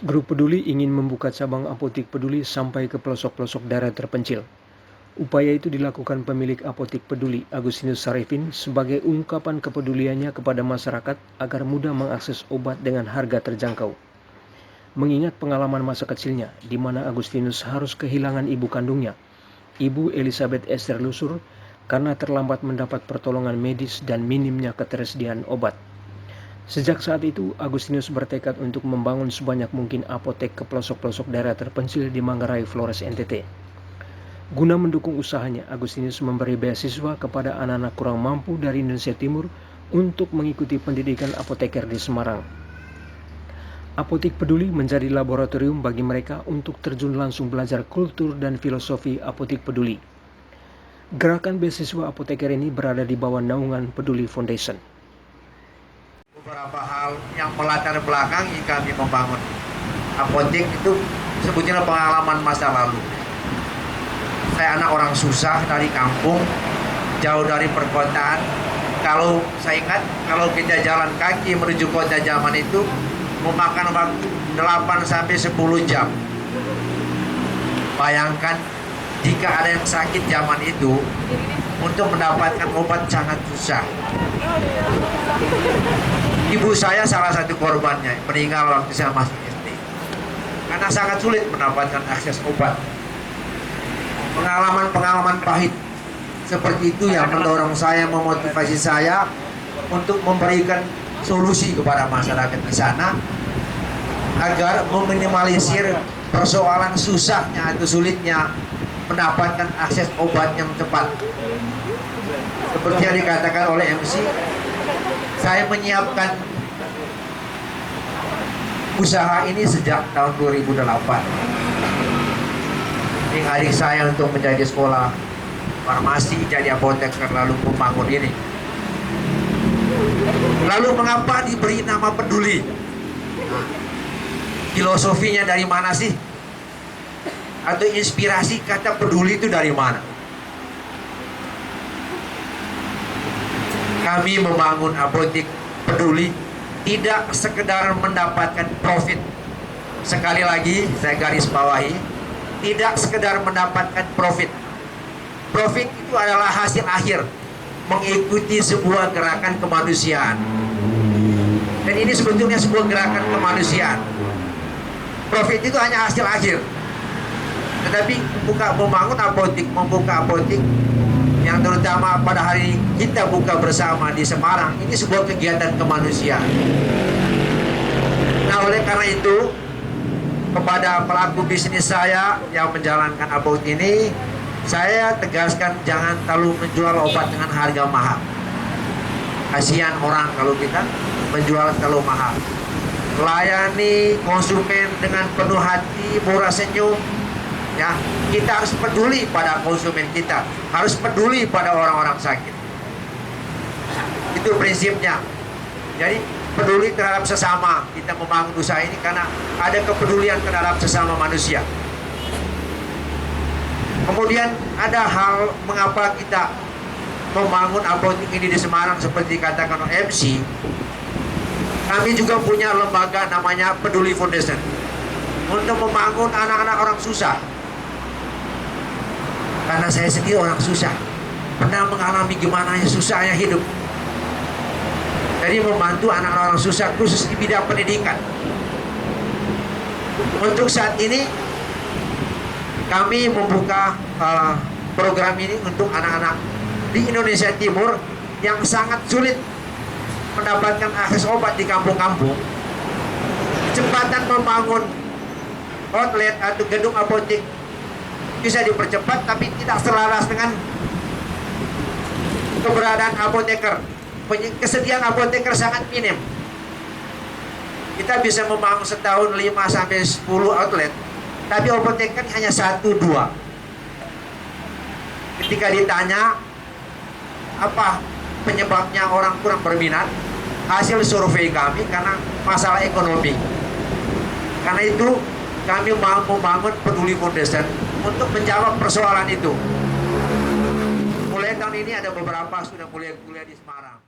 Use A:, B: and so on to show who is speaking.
A: Grup Peduli ingin membuka cabang apotik Peduli sampai ke pelosok-pelosok daerah terpencil. Upaya itu dilakukan pemilik apotik Peduli, Agustinus Sarifin, sebagai ungkapan kepeduliannya kepada masyarakat agar mudah mengakses obat dengan harga terjangkau. Mengingat pengalaman masa kecilnya, di mana Agustinus harus kehilangan ibu kandungnya, Ibu Elizabeth Esther Lusur, karena terlambat mendapat pertolongan medis dan minimnya ketersediaan obat. Sejak saat itu, Agustinus bertekad untuk membangun sebanyak mungkin apotek ke pelosok-pelosok daerah terpencil di Manggarai, Flores, NTT. Guna mendukung usahanya, Agustinus memberi beasiswa kepada anak-anak kurang mampu dari Indonesia Timur untuk mengikuti pendidikan apoteker di Semarang. Apotik Peduli menjadi laboratorium bagi mereka untuk terjun langsung belajar kultur dan filosofi apotik peduli. Gerakan beasiswa apoteker ini berada di bawah naungan Peduli Foundation.
B: Beberapa hal yang melatar belakangi kami membangun apotek itu sebetulnya pengalaman masa lalu. Saya anak orang susah dari kampung, jauh dari perkotaan. Kalau saya ingat, kalau kita jalan kaki menuju kota zaman itu memakan waktu 8-10 jam. Bayangkan jika ada yang sakit zaman itu, untuk mendapatkan obat sangat susah. Ibu saya salah satu korbannya, meninggal waktu saya masih SD. Karena sangat sulit mendapatkan akses obat. Pengalaman-pengalaman pahit seperti itu yang mendorong saya, memotivasi saya untuk memberikan solusi kepada masyarakat di sana agar meminimalisir persoalan susahnya atau sulitnya mendapatkan akses obat yang cepat. Seperti yang dikatakan oleh MC, saya menyiapkan usaha ini sejak tahun 2008. Ini adik saya untuk menjadi sekolah farmasi, jadi apoteker, lalu membangun ini. Lalu mengapa diberi nama Peduli? Filosofinya dari mana sih? Atau inspirasi kata peduli itu dari mana? Kami membangun apotek Peduli tidak sekedar mendapatkan profit. Sekali lagi saya garis bawahi, tidak sekedar mendapatkan profit. Profit itu adalah hasil akhir mengikuti sebuah gerakan kemanusiaan. Dan ini sebetulnya sebuah gerakan kemanusiaan. Profit itu hanya hasil akhir. Tetapi membangun apotek, membuka apotek yang terutama pada hari kita buka bersama di Semarang, ini sebuah kegiatan kemanusiaan. Nah, oleh karena itu, kepada pelaku bisnis saya yang menjalankan apotek ini, saya tegaskan jangan terlalu menjual obat dengan harga mahal. Kasihan orang kalau kita menjual terlalu mahal. Layani konsumen dengan penuh hati, murah senyum. Ya, kita harus peduli pada konsumen kita, harus peduli pada orang-orang sakit. Itu prinsipnya. Jadi peduli terhadap sesama. Kita membangun usaha ini karena ada kepedulian terhadap sesama manusia. Kemudian ada hal mengapa kita membangun apotek ini di Semarang seperti katakan MC. Kami juga punya lembaga namanya Peduli Foundation untuk membangun anak-anak orang susah. Karena saya sendiri orang susah, pernah mengalami gimana susahnya hidup. Jadi membantu anak-anak orang susah khusus di bidang pendidikan. Untuk saat ini kami membuka program ini untuk anak-anak di Indonesia Timur yang sangat sulit mendapatkan akses obat di kampung-kampung. Kecepatan membangun outlet atau gedung apotek bisa dipercepat, tapi tidak selaras dengan keberadaan apoteker. Kesediaan apoteker sangat minim. Kita bisa membangun setahun 5-10 outlet, tapi apoteker hanya 1-2. Ketika ditanya apa penyebabnya orang kurang berminat, hasil survei kami karena masalah ekonomi. Karena itu kami mau membangun Peduli Foundation untuk menjawab persoalan itu. Mulai tahun ini ada beberapa sudah mulai kuliah di Semarang.